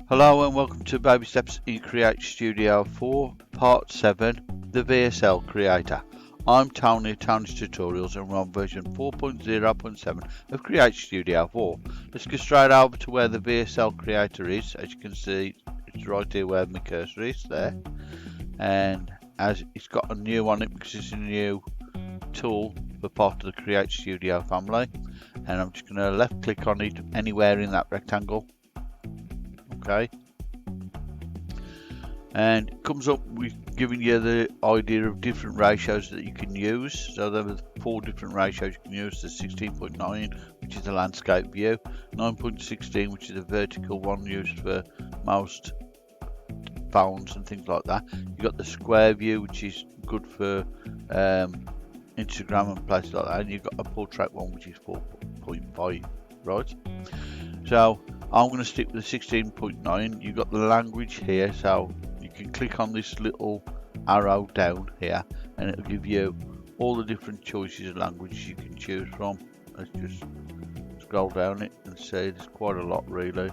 Hello and welcome to Babysteps in Create Studio 4, Part 7, the VSL Creator. I'm Tony of Tony's Tutorials and we're on version 4.0.7 of Create Studio 4. Let's go straight over to where the VSL Creator is. As you can see, it's right here where my cursor is there. And as it's got a new on it because it's a new tool for part of the Create Studio family. And I'm just going to left click on it anywhere in that rectangle. Okay, and it comes up with giving you the idea of different ratios that you can use. So there are 4 different ratios you can use. There's 16.9, which is the landscape view, 9.16, which is a vertical one used for most phones and things like that. You've got the square view, which is good for Instagram and places like that, and you've got a portrait one, which is 4.5, right? So I'm going to stick with the 16.9. You've got the language here, so you can click on this little arrow down here and it'll give you all the different choices of languages you can choose from. Let's just scroll down it and see there's quite a lot really.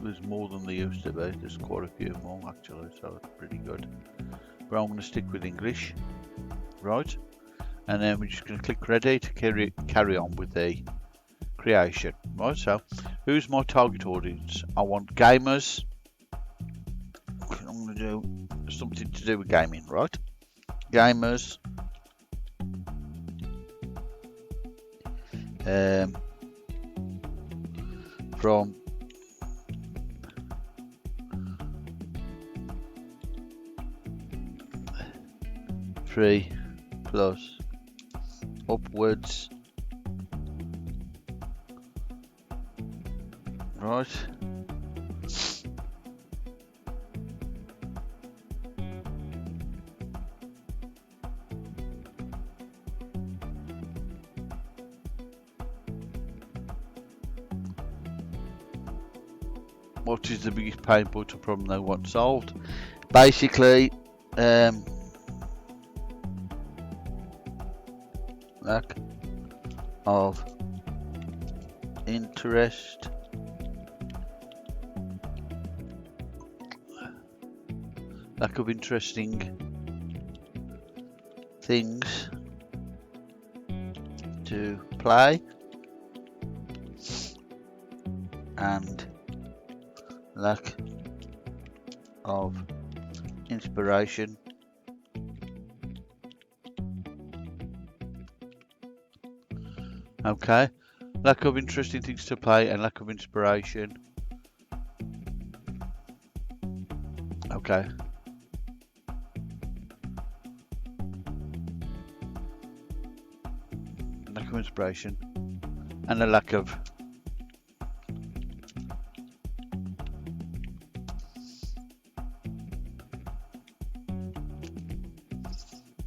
There's more than there used to be. There's quite a few more actually, so it's pretty good. But I'm going to stick with English, right? And then we're just going to click ready to carry on with the creation. Right, so who's my target audience? I want gamers. I'm going to do something to do with gaming, right? Gamers. From 3+ upwards, right? What is the biggest pain point or problem they want solved? Basically, lack of interest, lack of interesting things to play, and lack of inspiration okay, lack of interesting things to play and lack of inspiration. Okay. Lack of inspiration and a lack of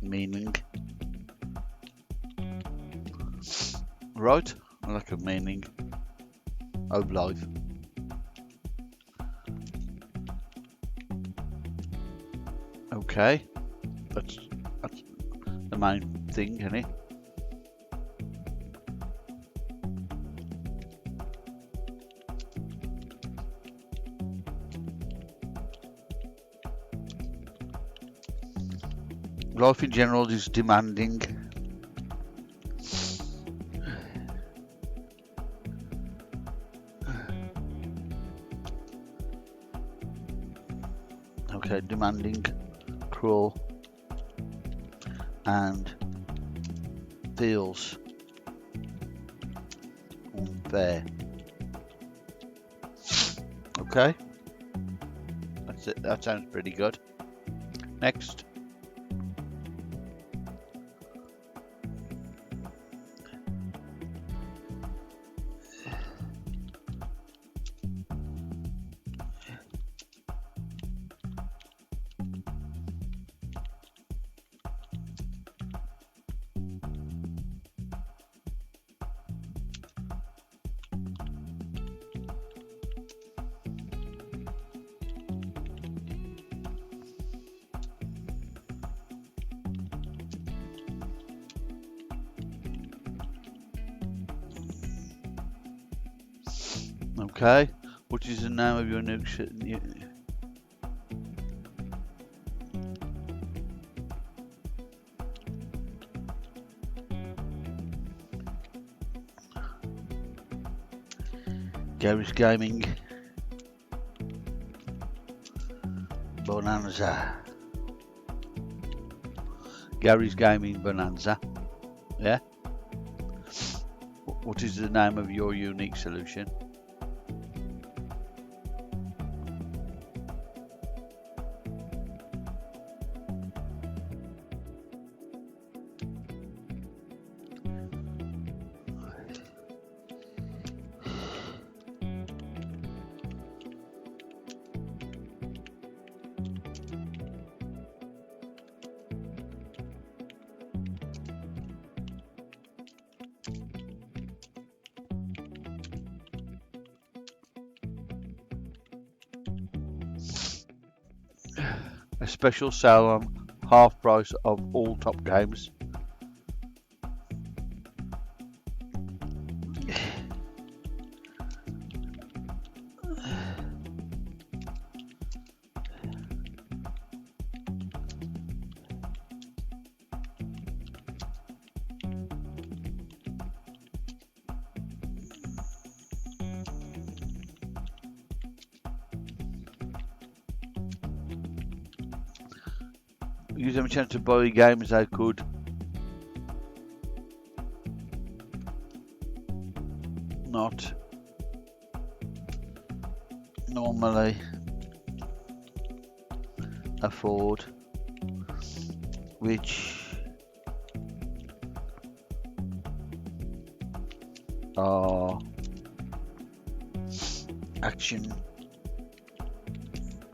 meaning. Right, a lack of meaning of life. Okay, that's the main thing, isn't it? Life in general is demanding. Okay, demanding, cruel, and feels unfair. Okay, that's it. That sounds pretty good. Next. Okay, what is the name of your new... Gary's Gaming Bonanza. Gary's Gaming Bonanza. Yeah. What is the name of your unique solution? A special sale on half price of all top games. Gives them a chance to buy games they could not normally afford, which are action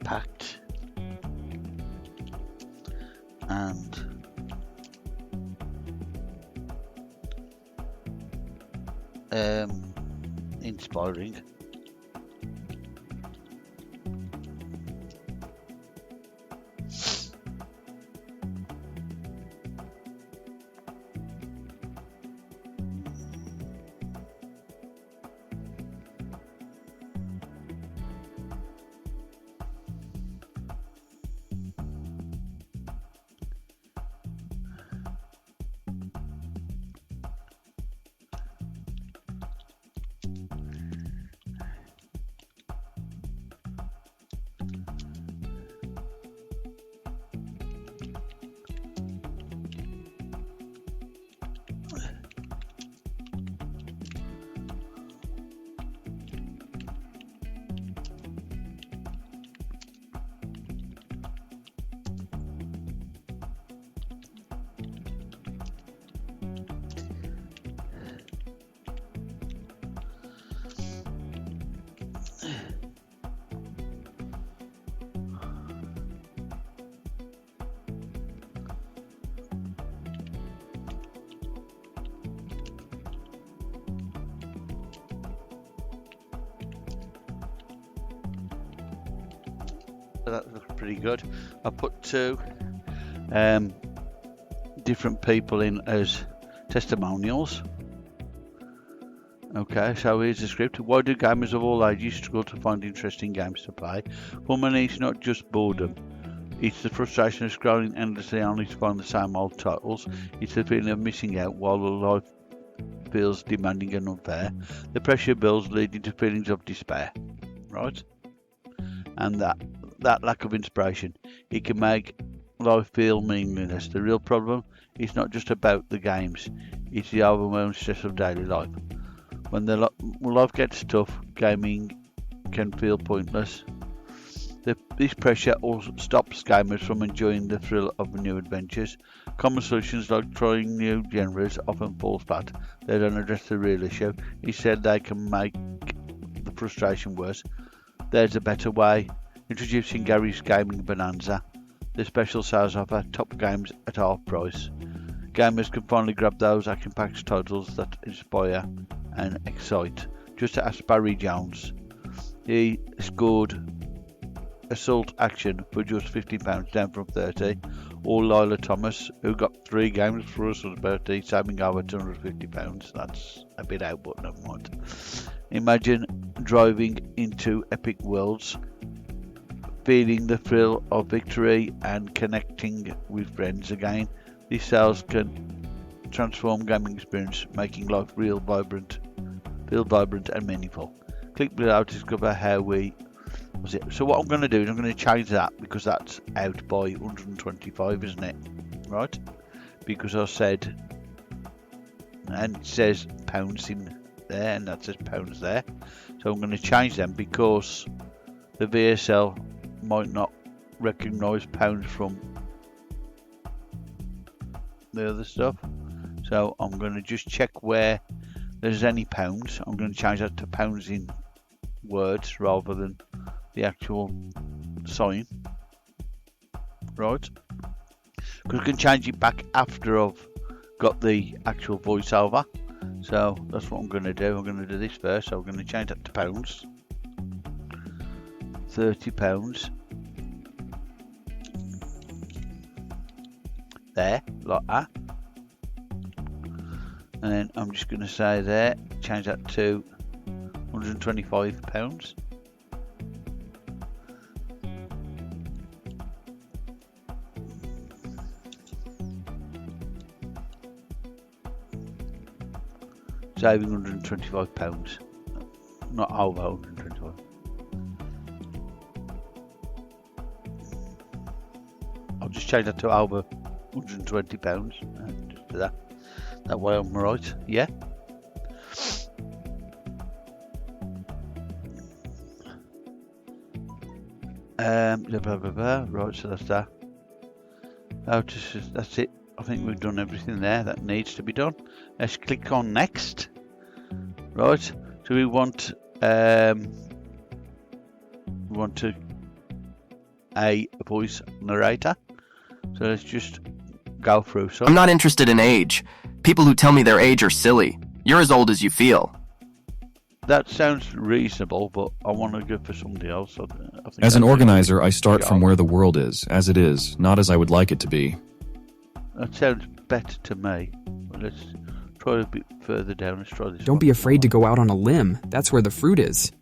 packed and inspiring. That looks pretty good. I put two different people in as testimonials. Okay, so here's the script. Why do gamers of all ages struggle to find interesting games to play? For many, it's not just boredom. It's the frustration of scrolling endlessly only to find the same old titles. It's the feeling of missing out while the life feels demanding and unfair. The pressure builds, leading to feelings of despair. Right? And that lack of inspiration, it can make life feel meaningless. The real problem is not just about the games, it's the overwhelming stress of daily life. When the life gets tough, gaming can feel pointless. This pressure also stops gamers from enjoying the thrill of new adventures. Common solutions like trying new genres often fall flat. They don't address the real issue. Instead, they can make the frustration worse. There's a better way. Introducing Gary's Gaming Bonanza, the special sales offer, top games at half price. Gamers can finally grab those action-packed titles that inspire and excite. Just ask Barry Jones. He scored Assault Action for just £50, down from £30. Or Lila Thomas, who got 3 games for Russell's birthday, saving over £250. That's a bit out, but never mind. Imagine driving into epic worlds, feeling the thrill of victory and connecting with friends again. These cells can transform gaming experience, making life feel vibrant and meaningful. Click below to discover how we was it. So what I'm going to do is I'm going to change that, because that's out by 125, isn't it? Right? Because I said, and it says pounds in there, and that says pounds there. So I'm going to change them because the VSL might not recognise pounds from the other stuff. So I'm going to just check where there's any pounds. I'm going to change that to pounds in words rather than the actual sign. Right? Because I can change it back after I've got the actual voiceover. So that's what I'm going to do. I'm going to do this first. So I'm going to change that to pounds. £30. There, like that. And then I'm just going to say there, change that to £125. Saving £125, not over 125. I'll just change that to over £120 and just do that. That way I'm right, yeah. Blah, blah, blah. Right, so that's that. That's it. I think we've done everything there that needs to be done. Let's click on next. Right, so we want a voice narrator. So let's just go through some. I'm not interested in age. People who tell me their age are silly. You're as old as you feel. That sounds reasonable, but I want to go for somebody else. I think as an organizer, I start from where the world is, as it is, not as I would like it to be. That sounds better to me. Let's try a bit further down. Let's try this. Don't be afraid to go out on a limb. That's where the fruit is.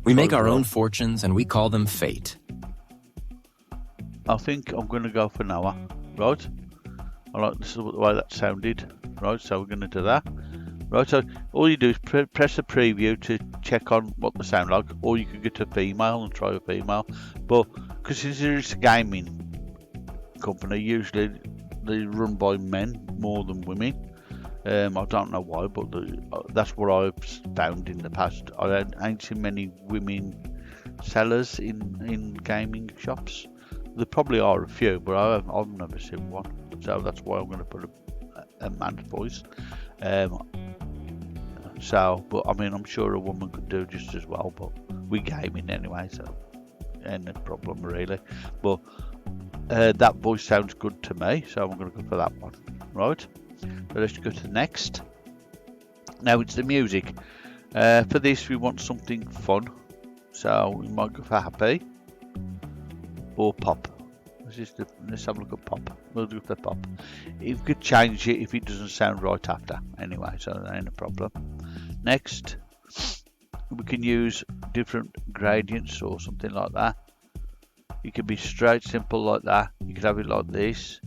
We make our own fortunes and we call them fate. I think I'm going to go for Noah. Right? I like this is the way that sounded. Right, so we're going to do that. Right, so all you do is press a preview to check on what they sound like, or you could get a female and try a female. But because it's a gaming company, usually they run by men more than women. I don't know why, but that's what I've found in the past. I ain't seen many women sellers in gaming shops. There probably are a few, but I've never seen one. So that's why I'm going to put a man's voice. But I mean, I'm sure a woman could do just as well, but we gaming anyway, so ain't no problem really. But that voice sounds good to me, so I'm going to go for that one. Right, so let's go to the next. Now it's the music. For this we want something fun, so we might go for happy or pop. Let's have a look at pop. We'll do the pop. You could change it if it doesn't sound right after. Anyway, so that ain't a problem. Next, we can use different gradients or something like that. It could be straight, simple like that. You could have it like this,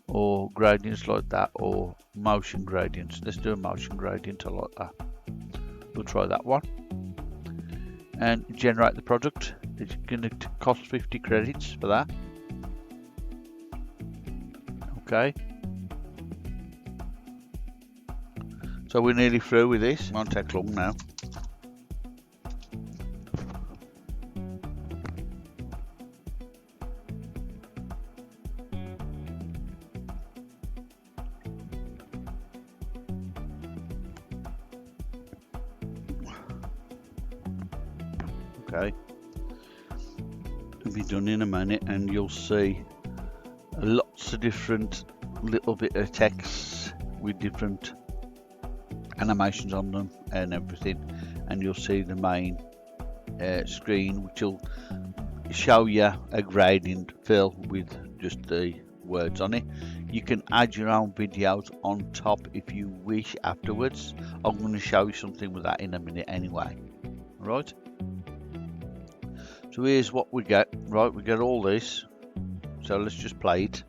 or gradients like that, or motion gradients. Let's do a motion gradient like that. We'll try that one. And generate the product. It's going to cost 50 credits for that. Okay, so we're nearly through with this. It won't take long now. Okay, it'll be done in a minute, and you'll see lots of different little bit of text with different animations on them and everything, and you'll see the main screen, which will show you a gradient fill with just the words on it. You can add your own videos on top if you wish afterwards. I'm going to show you something with that in a minute anyway. Right, so here's what we get. Right, we get all this, so let's just play it.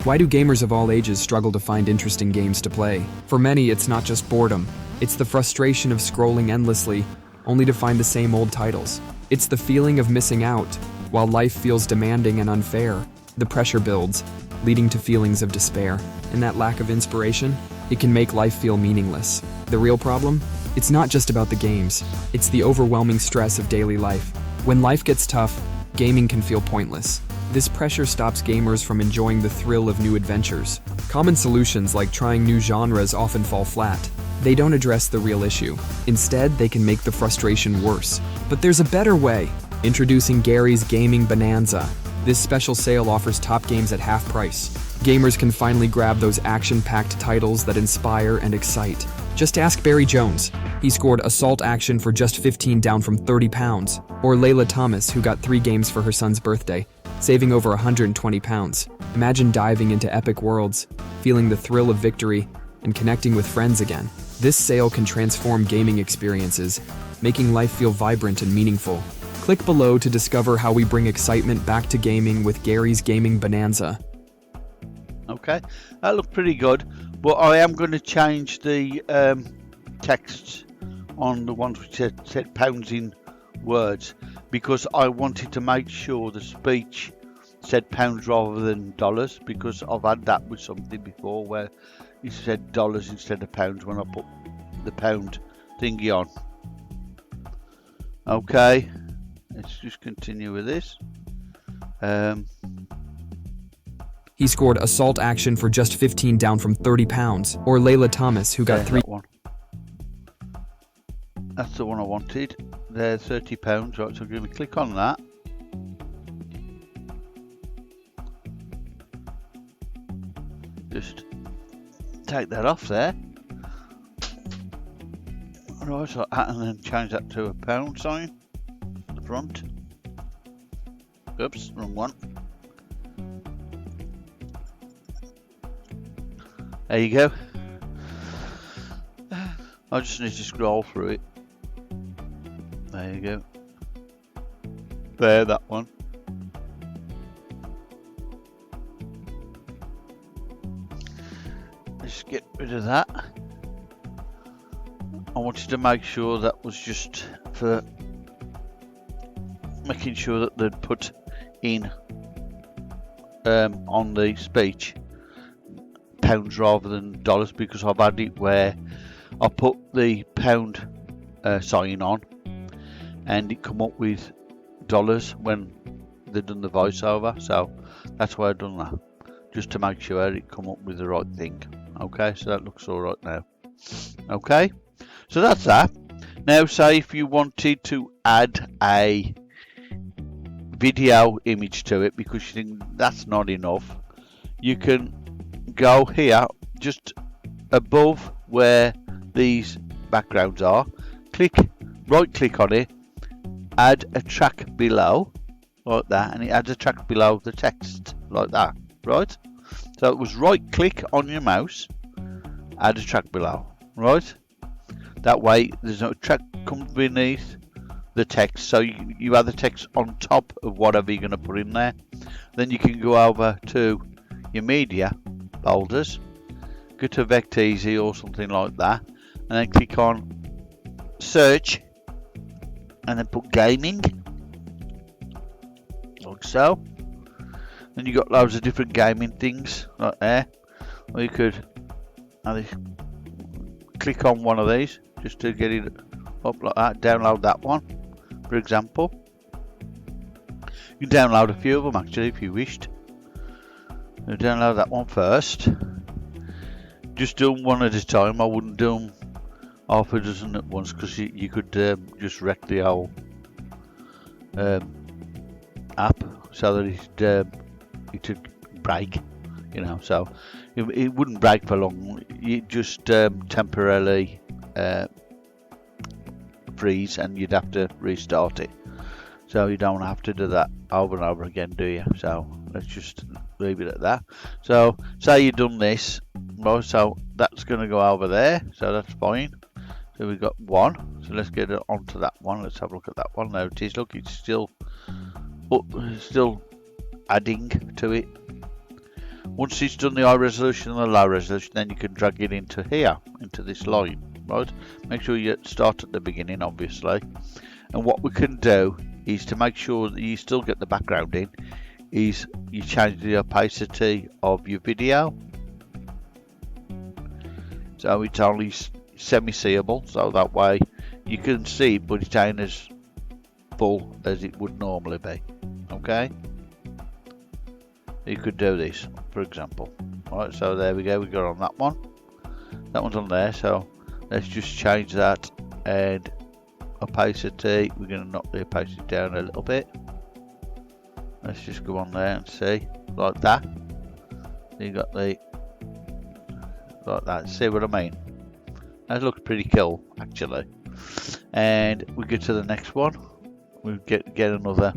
Why do gamers of all ages struggle to find interesting games to play? For many, it's not just boredom. It's the frustration of scrolling endlessly, only to find the same old titles. It's the feeling of missing out, while life feels demanding and unfair. The pressure builds, leading to feelings of despair. And that lack of inspiration, it can make life feel meaningless. The real problem? It's not just about the games. It's the overwhelming stress of daily life. When life gets tough, gaming can feel pointless. This pressure stops gamers from enjoying the thrill of new adventures. Common solutions like trying new genres often fall flat. They don't address the real issue. Instead, they can make the frustration worse. But there's a better way. Introducing Gary's Gaming Bonanza. This special sale offers top games at half price. Gamers can finally grab those action-packed titles that inspire and excite. Just ask Barry Jones. He scored Assault Action for just $15 down from £30. Or Layla Thomas, who got 3 games for her son's birthday, saving over £120. Imagine diving into epic worlds, feeling the thrill of victory, and connecting with friends again. This sale can transform gaming experiences, making life feel vibrant and meaningful. Click below to discover how we bring excitement back to gaming with Gary's Gaming Bonanza. Okay, that looked pretty good, but I am going to change the texts on the ones which said pounds in words, because I wanted to make sure the speech said pounds rather than dollars, because I've had that with something before where it said dollars instead of pounds when I put the pound thingy on. Okay, let's just continue with this. He scored Assault Action for just $15 down from £30. Or Layla Thomas, who got 3. That one. That's the one I wanted. They're £30, right, so I'm going to click on that. Just take that off there. Right, like that, and then change that to a pound sign at the front. Oops, wrong one. There you go. I just need to scroll through it. There you go. There, that one. Let's get rid of that. I wanted to make sure that was just for making sure that they'd put in on the speech pounds rather than dollars, because I've had it where I put the pound sign on and it come up with dollars when they've done the voiceover, so that's why I've done that, just to make sure it come up with the right thing. Okay, so that looks all right now. Okay, so that's that. Now, say if you wanted to add a video image to it because you think that's not enough, you can go here just above where these backgrounds are, right click on it, add a track below like that, and it adds a track below the text like that, right? So it was right click on your mouse, add a track below, right? That way there's no track comes beneath the text, so you add the text on top of whatever you're going to put in there. Then you can go over to your media folders, go to Vecteezy or something like that, and then click on search, and then put gaming, like so. Then you got loads of different gaming things like there, or you could click on one of these just to get it up like that. Download that one, for example. You can download a few of them actually if you wished. Now download that one first. Just do them one at a time. I wouldn't do them half a dozen at once, because you could just wreck the whole app, so that it would break, you know. So it wouldn't break for long. It just temporarily freeze, and you'd have to restart it. So you don't have to do that over and over again, do you? So let's just leave it at that. So say you've done this, right, so that's going to go over there, so that's fine. So we've got one, so let's get it onto that one. Let's have a look at that one. Now it is, look, it's still adding to it. Once it's done the high resolution and the low resolution, then you can drag it into here, into this line, right? Make sure you start at the beginning, obviously. And what we can do is, to make sure that you still get the background in, is you change the opacity of your video. So it's only semi-seeable, so that way you can see it, but it ain't as full as it would normally be. Okay, you could do this, for example. Right, so there we go, we got on that one. That one's on there, so let's just change that, and opacity, we're going to knock the opacity down a little bit. Let's just go on there and see, like that. You got the, like that, see what I mean? That looks pretty cool, actually. And we go to the next one. We get another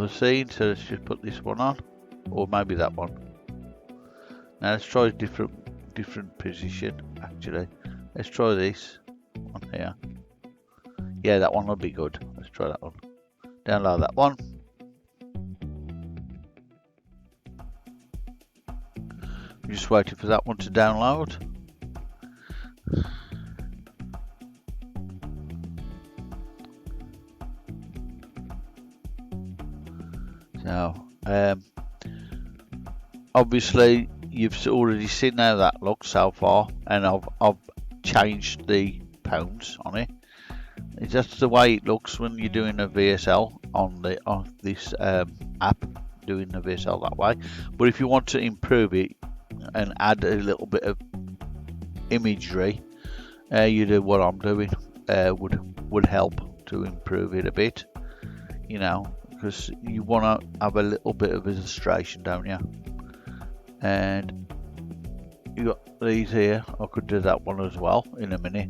scene. So let's just put this one on, or maybe that one. Now let's try a different position. Actually, let's try this on here. Yeah, that one will be good. Let's try that one. Download that one. I'm just waiting for that one to download. So, obviously you've already seen how that looks so far, and I've changed the pounds on it. It's just the way it looks when you're doing a VSL on this app, doing the VSL that way. But if you want to improve it and add a little bit of imagery, you do what I'm doing. Would help to improve it a bit, you know, because you want to have a little bit of illustration, don't you? And you got these here. I could do that one as well in a minute.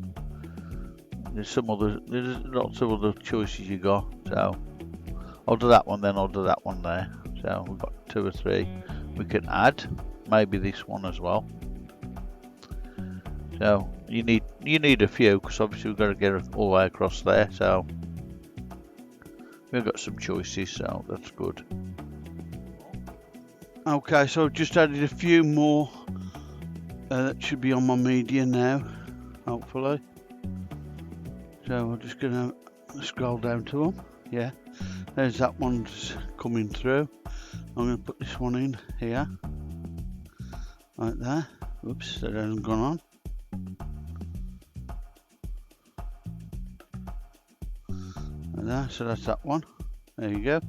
There's lots of other choices you got. So I'll do that one, then I'll do that one there. So we've got 2 or 3 we can add. Maybe this one as well. So you need a few, because obviously we've got to get it all the way across there. So we've got some choices, so that's good. Okay, so I've just added a few more that should be on my media now, hopefully. So I'm just gonna scroll down to them. Yeah, there's that one's coming through. I'm gonna put this one in here, like that. Oops, that hasn't gone on. Like that. So that's that one. There you go.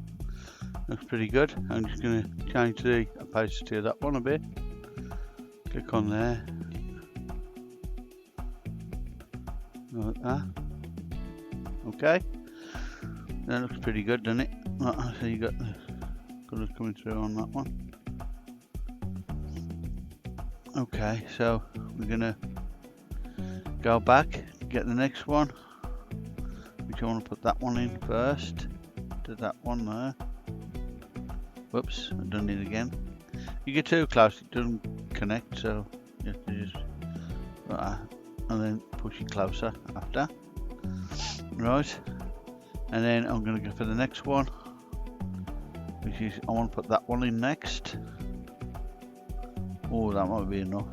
Looks pretty good. I'm just gonna change the opacity of that one a bit. Click on there. Like that. Okay, that looks pretty good, doesn't it? So you got the colours coming through on that one. Okay, so we're gonna go back, get the next one, which I want to put that one in first. Do that one there. Whoops, I've done it again. You get too close, it doesn't connect, so you have to just and then push it closer after. Right, and then I'm going to go for the next one, which is, I want to put that one in next. Oh, that might be enough.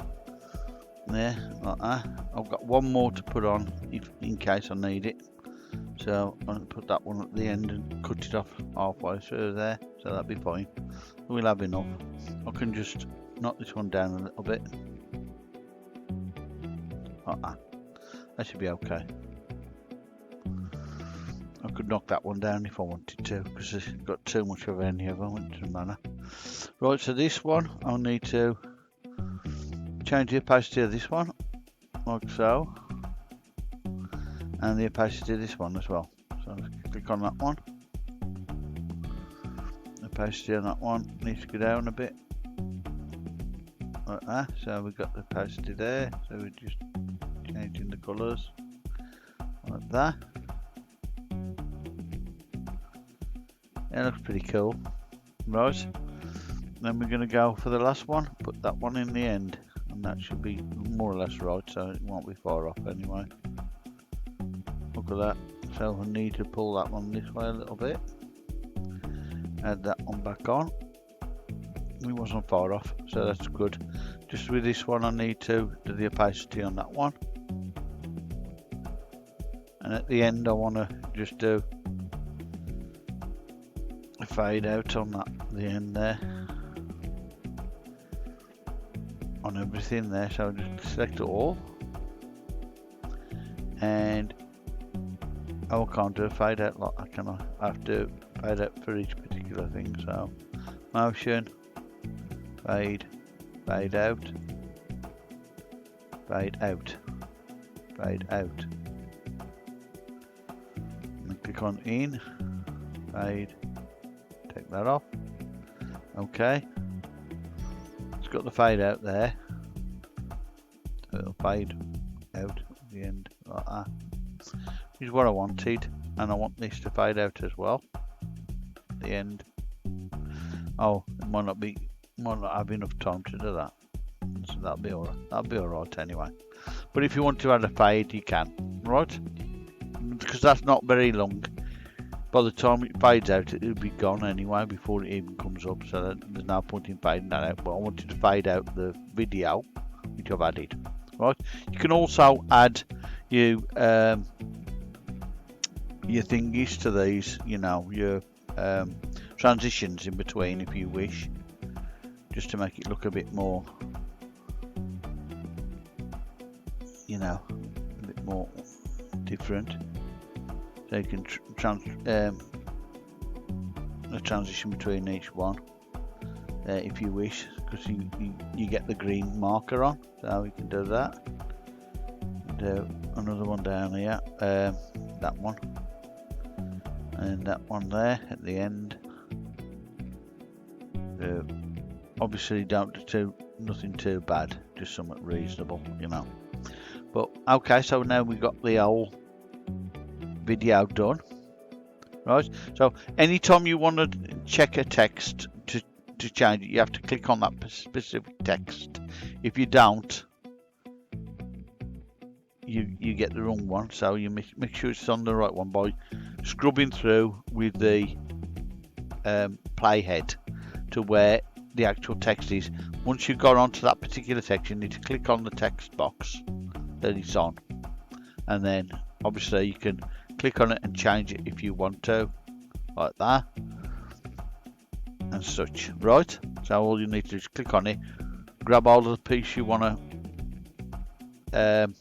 There, like that. I've got one more to put on in case I need it. So I'm going to put that one at the end and cut it off halfway through there, so that'll be fine. We'll have enough. I can just knock this one down a little bit. Like that. That should be okay. I could knock that one down if I wanted to, because it's got too much of any of them. It doesn't matter. Right, so this one, I'll need to change the opacity of this one, like so, and the opacity of this one as well. So let's click on that one. The opacity on that one needs to go down a bit, like that. So we've got the opacity there, so we're just changing the colours, like that. It looks pretty cool. Right. Then we're going to go for the last one. Put that one in the end. And that should be more or less right, so it won't be far off anyway. Look at that. So I need to pull that one this way a little bit. Add that one back on. It wasn't far off, so that's good. Just with this one I need to do the opacity on that one. And at the end I want to just do a fade out on that, the end there. On everything there, so just select it all. And I can't do a fade out like that, can I have to fade out for each particular thing. So motion, fade, fade out, fade out, fade out. And click on in, fade, take that off. Okay, it's got the fade out there, so it'll fade out at the end like that. This is what I wanted, and I want this to fade out as well at the end. Oh, it might not have enough time to do that, so that'll be alright. That'll be alright anyway. But if you want to add a fade, you can, right? Because that's not very long. By the time it fades out, it'll be gone anyway before it even comes up. So there's no point in fading that out. But I wanted to fade out the video, which I've added. Right? You can also add your thingies to these. You know, your transitions in between, if you wish, just to make it look a bit more, you know, a bit more different. So you can a transition between each one if you wish, because you get the green marker on, so we can do that. Do another one down here, that one, and that one there at the end. Obviously don't do nothing too bad, just something reasonable, you know. But okay, so now we've got the whole video done, right? So anytime you want to check a text to change it, you have to click on that specific text. If you don't, you get the wrong one. So you make sure it's on the right one by scrubbing through with the playhead to where the actual text is. Once you've got onto that particular text, you need to click on the text box that it's on, and then obviously you can click on it and change it if you want to, like that and such, right? So all you need to do is click on it, grab hold of the piece you want to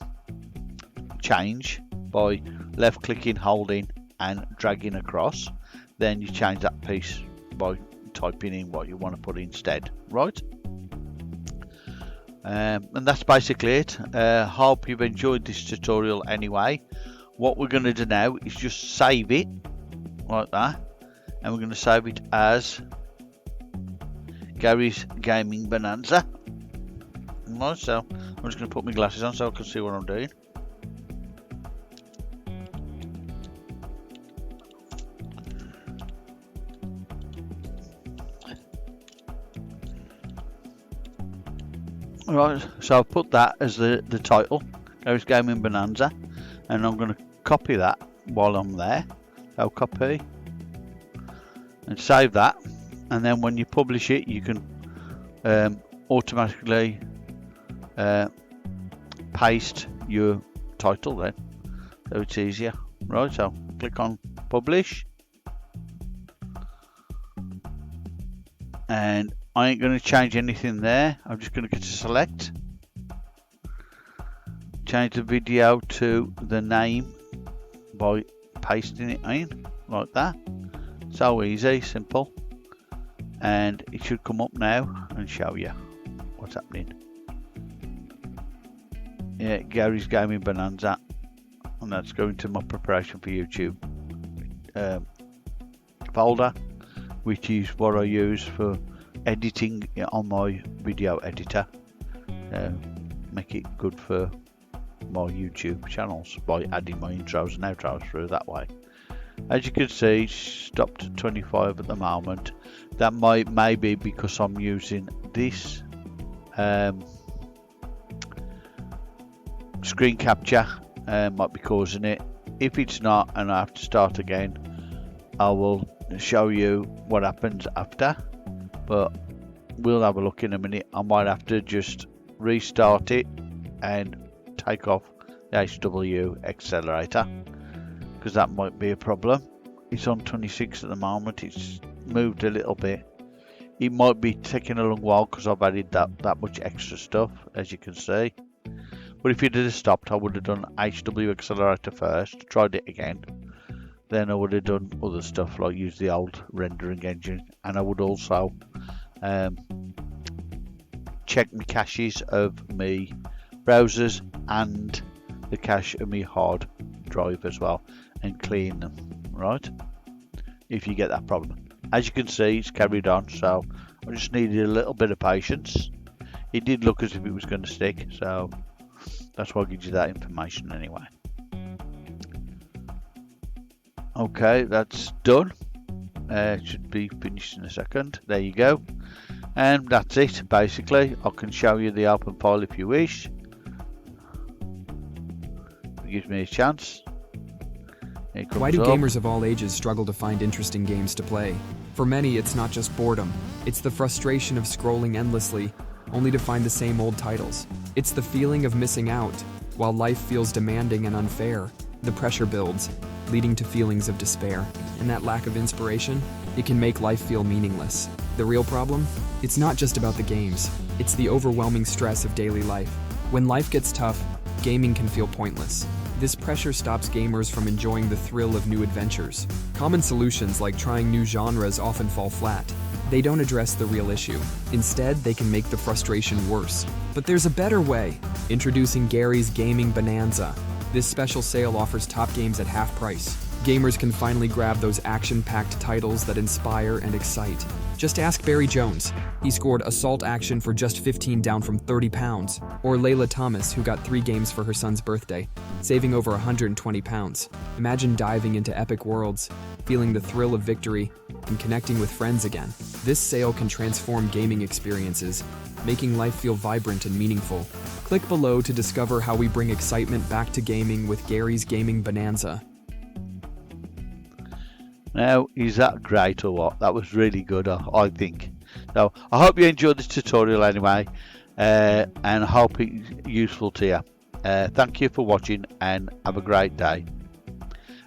change by left clicking, holding and dragging across. Then you change that piece by typing in what you want to put instead, right? And that's basically it. Hope you've enjoyed this tutorial anyway. What we're going to do now is just save it like that, and we're going to save it as Gary's Gaming Bonanza. Right, so I'm just going to put my glasses on so I can see what I'm doing. Right, so I've put that as the title, Gary's Gaming Bonanza, and I'm going to copy that while I'm there. So copy and save that, and then when you publish it, you can automatically paste your title then, so it's easier. Right, so click on publish, and I ain't going to change anything there. I'm just going to get to select, change the video to the name by pasting it in like that. So easy, simple, and it should come up now and show you what's happening. Yeah, Gary's Gaming Bonanza, and that's going to my preparation for YouTube folder, which is what I use for editing on my video editor. Make it good for my YouTube channels by adding my intros and outros through that way. As you can see, it's stopped at 25 at the moment. That may be because I'm using this screen capture, might be causing it. If it's not and I have to start again, I will show you what happens after, but we'll have a look in a minute. I might have to just restart it and take off the HW accelerator, because that might be a problem. It's on 26 at the moment. It's moved a little bit. It might be taking a long while because I've added that much extra stuff, as you can see. But if it had stopped, I would have done HW accelerator first, tried it again. Then I would have done other stuff like use the old rendering engine, and I would also check my caches of me browsers and the cache of my hard drive as well, and clean them, right? If you get that problem. As you can see, it's carried on, so I just needed a little bit of patience. It did look as if it was going to stick, so that's why I give you that information anyway. Okay, that's done. It should be finished in a second. There you go. And that's it, basically. I can show you the open file if you wish. It gives me a chance. Why do gamers of all ages struggle to find interesting games to play? For many, it's not just boredom. It's the frustration of scrolling endlessly, only to find the same old titles. It's the feeling of missing out. While life feels demanding and unfair, the pressure builds, leading to feelings of despair. And that lack of inspiration, it can make life feel meaningless. The real problem? It's not just about the games. It's the overwhelming stress of daily life. When life gets tough, gaming can feel pointless. This pressure stops gamers from enjoying the thrill of new adventures. Common solutions like trying new genres often fall flat. They don't address the real issue. Instead, they can make the frustration worse. But there's a better way. Introducing Gary's Gaming Bonanza. This special sale offers top games at half price. Gamers can finally grab those action-packed titles that inspire and excite. Just ask Barry Jones. He scored Assault Action for just 15 down from 30 pounds. Or Layla Thomas, who got 3 games for her son's birthday, saving over 120 pounds. Imagine diving into epic worlds, feeling the thrill of victory, and connecting with friends again. This sale can transform gaming experiences, making life feel vibrant and meaningful. Click below to discover how we bring excitement back to gaming with Gary's Gaming Bonanza. Now, is that great or what? That was really good, I think. So, I hope you enjoyed this tutorial anyway, and I hope it's useful to you. Thank you for watching and have a great day.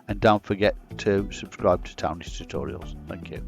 And don't forget to subscribe to Tony's Tutorials. Thank you.